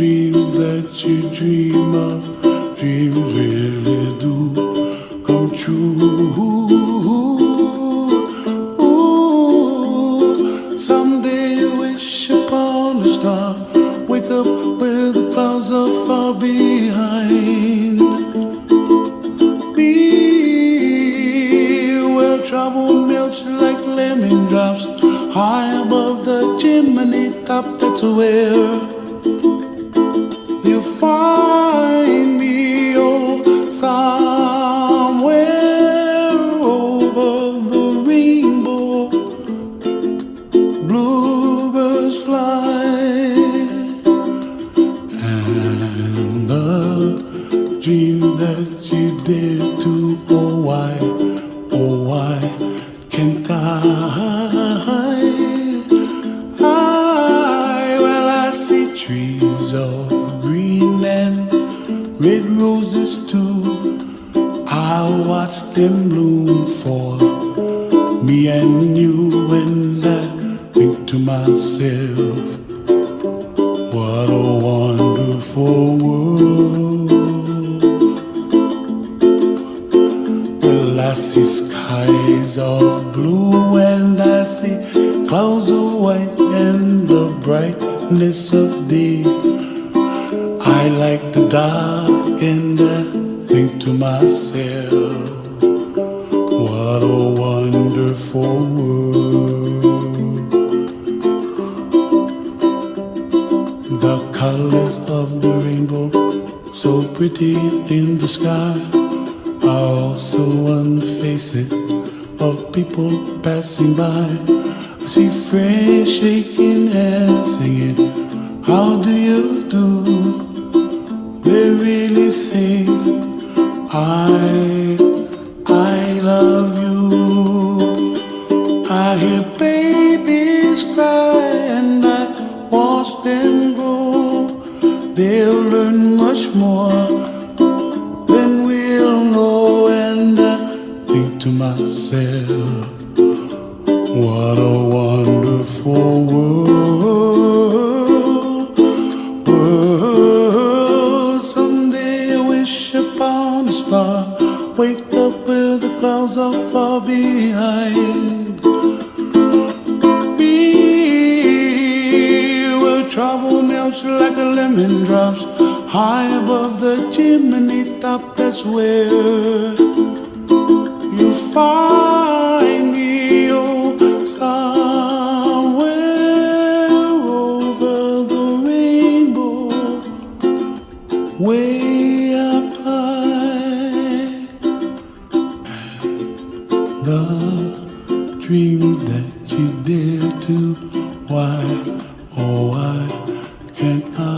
dreams that you dream of, dreams really do come true. Ooh, someday you wish upon a star, wake up where the clouds are far behind. Be where trouble melts like lemon drops, high above the chimney top. That's where you find me, oh, somewhere over the rainbow. Bluebirds fly, and the dream that you dare to, oh why can't I? Well, I see trees of green and red roses too. I'll watch them bloom for me and you, and I think to myself, what a wonderful world. Well, I see skies of blue and I see clouds of white and the brightness of day. I like the dark and I think to myself, what a wonderful world. The colors of the rainbow, so pretty in the sky, are also on the faces of people passing by. I see friends shaking and singing, how do you do? They really say, I love you. I hear babies cry and I watch them grow. They'll learn much more than we'll know, and I think to myself, what a wonderful world. Someday I wish upon a star, wake up where the clouds are far behind. Be where trouble melts like a lemon drops, high above the chimney top. That's where you find me, oh, somewhere over the rainbow, way up high. And the dream that you dare to, why, oh why can't I?